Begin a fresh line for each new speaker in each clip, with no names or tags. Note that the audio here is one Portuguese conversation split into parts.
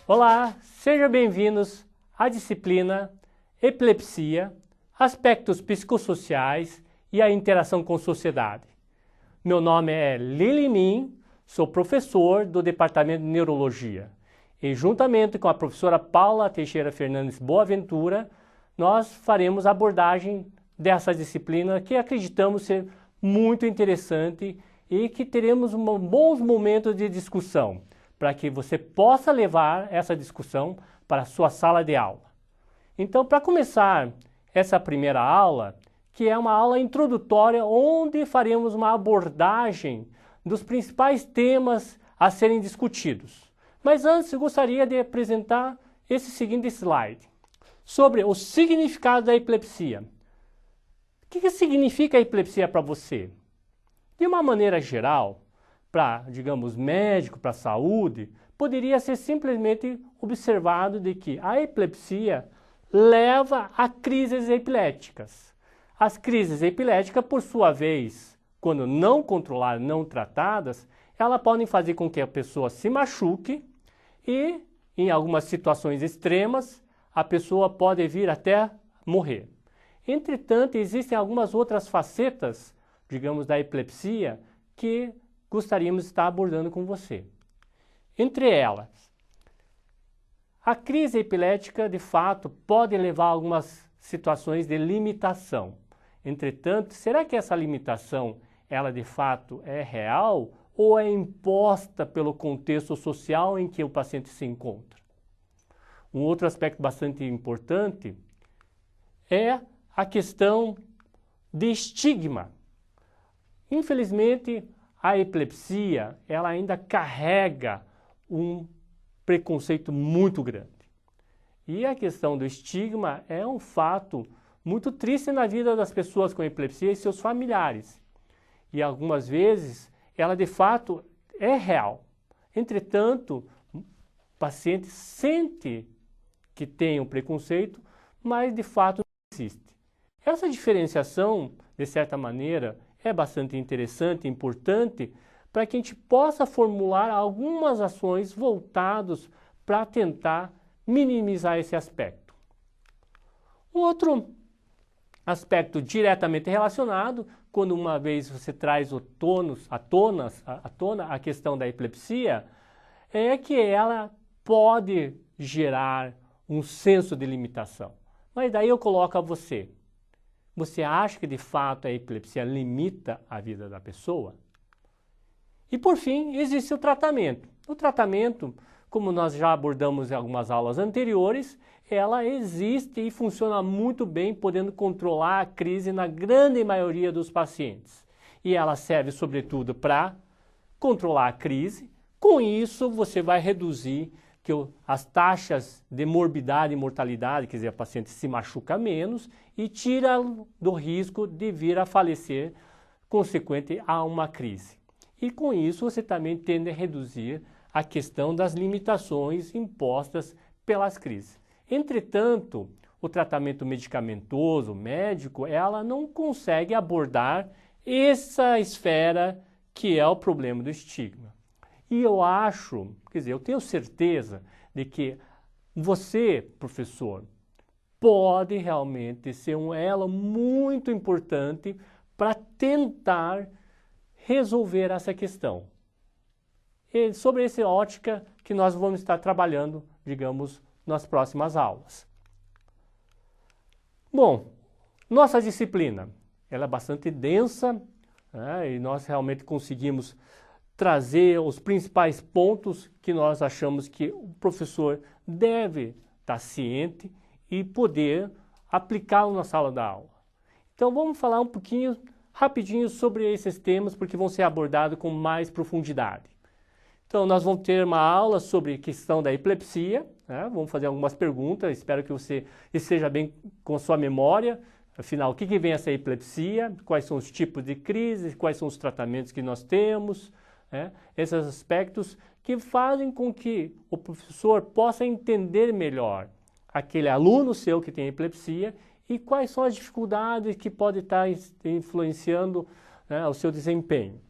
Olá, sejam bem-vindos à disciplina Epilepsia, Aspectos Psicossociais e a Interação com a Sociedade. Meu nome é Lili Min, sou professor do Departamento de Neurologia e juntamente com a professora Paula Teixeira Fernandes Boaventura, nós faremos a abordagem dessa disciplina que acreditamos ser muito interessante e que teremos bons momentos de discussão, para que você possa levar essa discussão para a sua sala de aula. Então, para começar essa primeira aula, que é uma aula introdutória, onde faremos uma abordagem dos principais temas a serem discutidos. Mas antes, eu gostaria de apresentar esse seguinte slide, sobre o significado da epilepsia. O que significa a epilepsia para você? De uma maneira geral, para, digamos, médico, para a saúde, poderia ser simplesmente observado de que a epilepsia leva a crises epiléticas. As crises epiléticas, por sua vez, quando não controladas, não tratadas, elas podem fazer com que a pessoa se machuque e, em algumas situações extremas, a pessoa pode vir até morrer. Entretanto, existem algumas outras facetas, digamos, da epilepsia que gostaríamos de estar abordando com você. Entre elas, a crise epilética, de fato, pode levar a algumas situações de limitação. Entretanto, será que essa limitação, ela de fato é real ou é imposta pelo contexto social em que o paciente se encontra? Um outro aspecto bastante importante é a questão de estigma. Infelizmente, a epilepsia, ela ainda carrega um preconceito muito grande. E a questão do estigma é um fato muito triste na vida das pessoas com epilepsia e seus familiares. E algumas vezes, ela de fato é real. Entretanto, o paciente sente que tem um preconceito, mas de fato não existe. Essa diferenciação, de certa maneira, é bastante interessante e importante para que a gente possa formular algumas ações voltadas para tentar minimizar esse aspecto. Outro aspecto diretamente relacionado, quando uma vez você traz à tona a questão da epilepsia, é que ela pode gerar um senso de limitação. Mas daí eu coloco a você. Você acha que de fato a epilepsia limita a vida da pessoa? E por fim, existe o tratamento. O tratamento, como nós já abordamos em algumas aulas anteriores, ela existe e funciona muito bem, podendo controlar a crise na grande maioria dos pacientes. E ela serve sobretudo para controlar a crise. Com isso, você vai reduzir as taxas de morbidade e mortalidade, quer dizer, a paciente se machuca menos e tira do risco de vir a falecer consequente a uma crise. E com isso você também tende a reduzir a questão das limitações impostas pelas crises. Entretanto, o tratamento medicamentoso, médico, ela não consegue abordar essa esfera que é o problema do estigma. E eu acho, quer dizer, eu tenho certeza de que você, professor, pode realmente ser um elo muito importante para tentar resolver essa questão. E sobre essa ótica que nós vamos estar trabalhando, digamos, nas próximas aulas. Bom, nossa disciplina, ela é bastante densa, né, e nós realmente conseguimos trazer os principais pontos que nós achamos que o professor deve estar ciente e poder aplicá-lo na sala da aula. Então vamos falar um pouquinho, rapidinho, sobre esses temas, porque vão ser abordados com mais profundidade. Então nós vamos ter uma aula sobre a questão da epilepsia, né? Vamos fazer algumas perguntas, espero que você esteja bem com a sua memória. Afinal, o que vem essa epilepsia, quais são os tipos de crise, quais são os tratamentos que nós temos, esses aspectos que fazem com que o professor possa entender melhor aquele aluno seu que tem epilepsia e quais são as dificuldades que podem estar influenciando, o seu desempenho.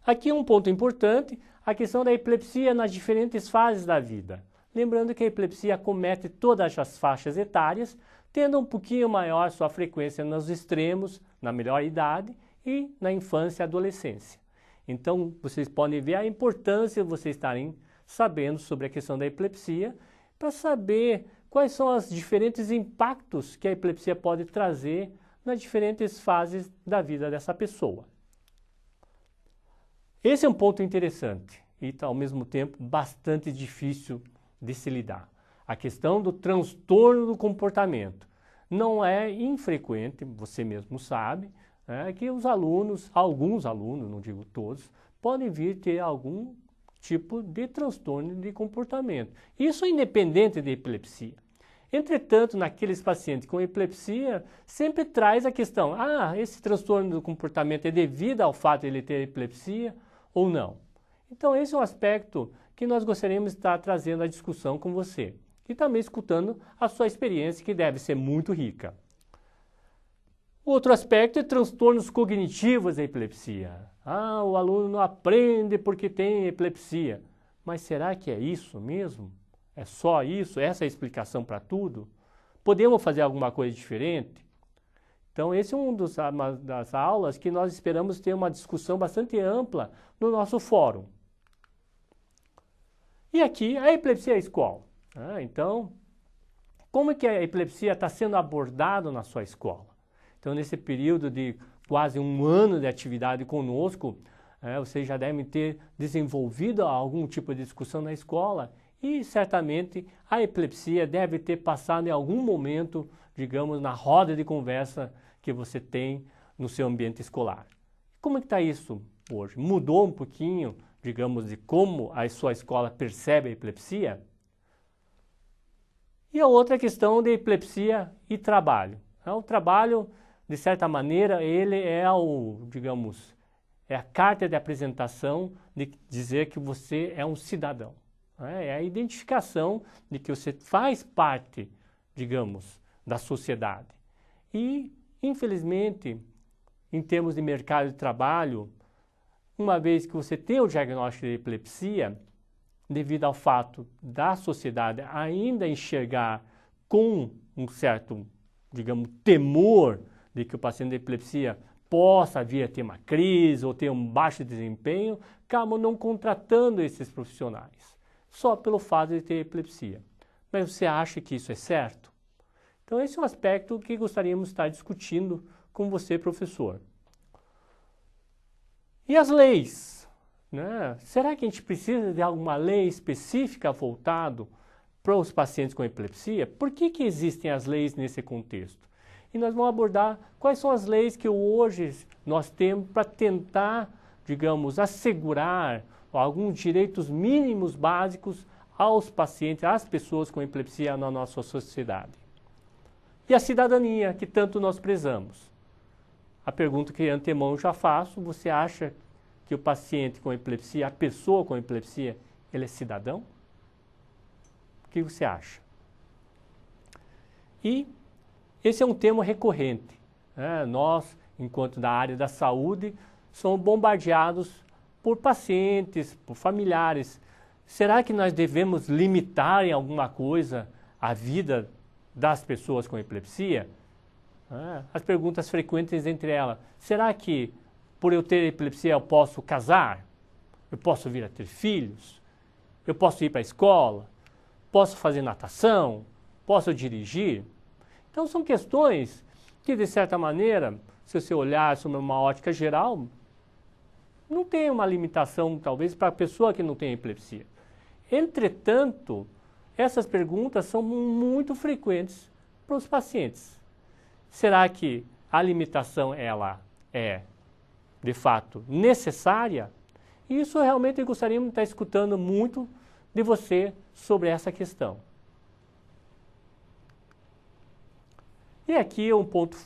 Aqui um ponto importante, a questão da epilepsia nas diferentes fases da vida. Lembrando que a epilepsia acomete todas as faixas etárias, tendo um pouquinho maior sua frequência nos extremos, na melhor idade e na infância e adolescência. Então, vocês podem ver a importância de vocês estarem sabendo sobre a questão da epilepsia, para saber quais são os diferentes impactos que a epilepsia pode trazer nas diferentes fases da vida dessa pessoa. Esse é um ponto interessante e, ao mesmo tempo, bastante difícil de se lidar. A questão do transtorno do comportamento. Não é infrequente, você mesmo sabe, que os alunos, alguns alunos, não digo todos, podem vir ter algum tipo de transtorno de comportamento. Isso é independente de epilepsia. Entretanto, naqueles pacientes com epilepsia, sempre traz a questão, esse transtorno do comportamento é devido ao fato de ele ter epilepsia ou não? Então, esse é um aspecto que nós gostaríamos de estar trazendo à discussão com você. E também escutando a sua experiência, que deve ser muito rica. Outro aspecto é transtornos cognitivos da epilepsia. O aluno não aprende porque tem epilepsia. Mas será que é isso mesmo? É só isso? Essa é a explicação para tudo? Podemos fazer alguma coisa diferente? Então, esse é uma das aulas que nós esperamos ter uma discussão bastante ampla no nosso fórum. E aqui, a epilepsia é escola. Então, como é que a epilepsia está sendo abordada na sua escola? Então, nesse período de quase um ano de atividade conosco, vocês já devem ter desenvolvido algum tipo de discussão na escola e, certamente, a epilepsia deve ter passado em algum momento, digamos, na roda de conversa que você tem no seu ambiente escolar. Como é que está isso hoje? Mudou um pouquinho, digamos, de como a sua escola percebe a epilepsia? E a outra questão de epilepsia e trabalho. O trabalho, de certa maneira, ele é digamos, é a carta de apresentação de dizer que você é um cidadão. É a identificação de que você faz parte, digamos, da sociedade. E, infelizmente, em termos de mercado de trabalho, uma vez que você tem o diagnóstico de epilepsia, devido ao fato da sociedade ainda enxergar com um certo, digamos, temor de que o paciente de epilepsia possa vir a ter uma crise ou ter um baixo desempenho, acabam não contratando esses profissionais, só pelo fato de ter epilepsia. Mas você acha que isso é certo? Então, esse é um aspecto que gostaríamos de estar discutindo com você, professor. E as leis? Será que a gente precisa de alguma lei específica voltado para os pacientes com epilepsia? Por que existem as leis nesse contexto? E nós vamos abordar quais são as leis que hoje nós temos para tentar, digamos, assegurar alguns direitos mínimos básicos aos pacientes, às pessoas com epilepsia na nossa sociedade. E a cidadania, que tanto nós prezamos. A pergunta que de antemão já faço, você acha que o paciente com epilepsia, a pessoa com epilepsia, ele é cidadão? O que você acha? E esse é um tema recorrente. Nós, enquanto da área da saúde, somos bombardeados por pacientes, por familiares. Será que nós devemos limitar em alguma coisa a vida das pessoas com epilepsia? As perguntas frequentes entre elas. Será que por eu ter epilepsia eu posso casar? Eu posso vir a ter filhos? Eu posso ir para a escola? Posso fazer natação? Posso dirigir? Então são questões que, de certa maneira, se você olhar sobre uma ótica geral, não tem uma limitação, talvez, para a pessoa que não tem epilepsia. Entretanto, essas perguntas são muito frequentes para os pacientes. Será que a limitação ela é, de fato, necessária? Isso realmente gostaríamos de estar escutando muito de você sobre essa questão. E aqui é um ponto,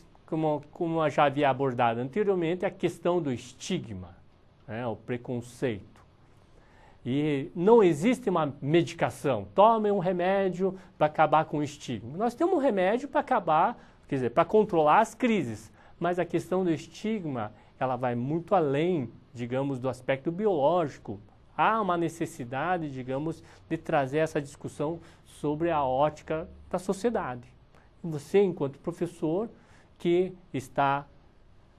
como eu já havia abordado anteriormente, a questão do estigma, o preconceito. E não existe uma medicação, tome um remédio para acabar com o estigma. Nós temos um remédio para acabar, quer dizer, para controlar as crises, mas a questão do estigma, ela vai muito além, digamos, do aspecto biológico. Há uma necessidade, digamos, de trazer essa discussão sobre a ótica da sociedade. Você, enquanto professor, que está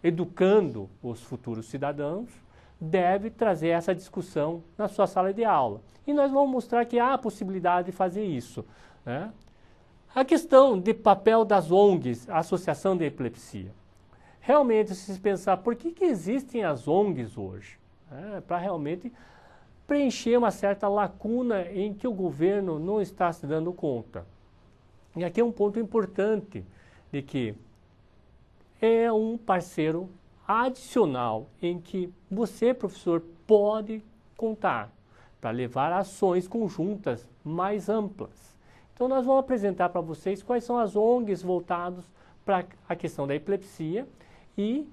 educando os futuros cidadãos, deve trazer essa discussão na sua sala de aula. E nós vamos mostrar que há a possibilidade de fazer isso, né? A questão de papel das ONGs, a Associação de Epilepsia. Realmente, se pensar, por que existem as ONGs hoje? Para realmente preencher uma certa lacuna em que o governo não está se dando conta. E aqui é um ponto importante, de que é um parceiro adicional em que você, professor, pode contar para levar ações conjuntas mais amplas. Então nós vamos apresentar para vocês quais são as ONGs voltadas para a questão da epilepsia e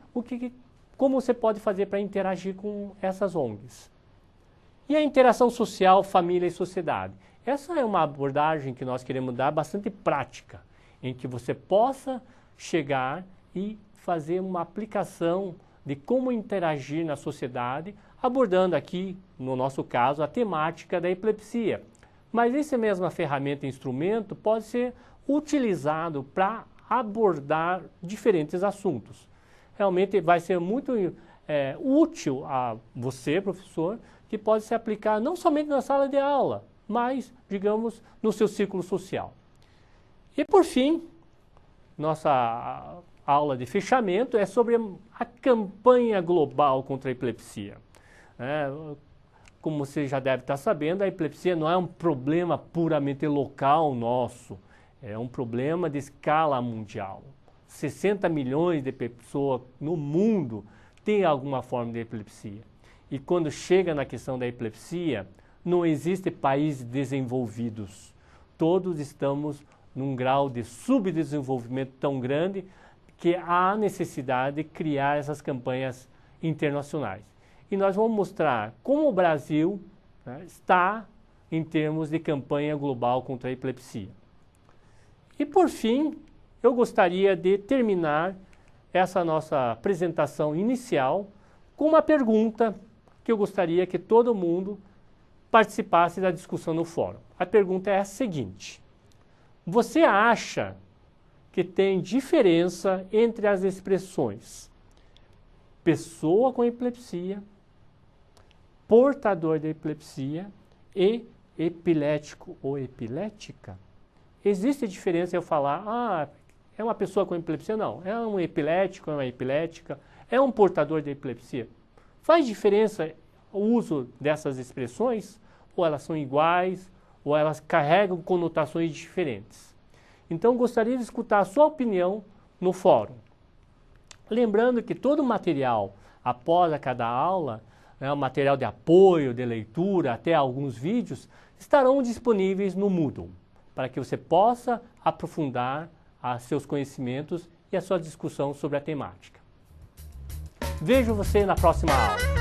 como você pode fazer para interagir com essas ONGs. E a interação social, família e sociedade. Essa é uma abordagem que nós queremos dar bastante prática, em que você possa chegar e fazer uma aplicação de como interagir na sociedade, abordando aqui, no nosso caso, a temática da epilepsia. Mas essa mesma ferramenta e instrumento pode ser utilizado para abordar diferentes assuntos. Realmente vai ser muito útil a você, professor, que pode se aplicar não somente na sala de aula, mas, digamos, no seu círculo social. E por fim, nossa aula de fechamento é sobre a campanha global contra a epilepsia. Como você já deve estar sabendo, a epilepsia não é um problema puramente local nosso, é um problema de escala mundial. 60 milhões de pessoas no mundo têm alguma forma de epilepsia. E quando chega na questão da epilepsia, não existe países desenvolvidos. Todos estamos num grau de subdesenvolvimento tão grande que há necessidade de criar essas campanhas internacionais. E nós vamos mostrar como o Brasil, né, está em termos de campanha global contra a epilepsia. E por fim, eu gostaria de terminar essa nossa apresentação inicial com uma pergunta que eu gostaria que todo mundo participasse da discussão no fórum. A pergunta é a seguinte: você acha que tem diferença entre as expressões pessoa com epilepsia, portador de epilepsia e epilético ou epilética? Existe diferença eu falar, é uma pessoa com epilepsia? Não, é um epilético, é uma epilética, é um portador de epilepsia. Faz diferença o uso dessas expressões? Ou elas são iguais, ou elas carregam conotações diferentes? Então, gostaria de escutar a sua opinião no fórum. Lembrando que todo o material, após a cada aula, o material de apoio, de leitura, até alguns vídeos, estarão disponíveis no Moodle, para que você possa aprofundar seus conhecimentos e a sua discussão sobre a temática. Vejo você na próxima aula.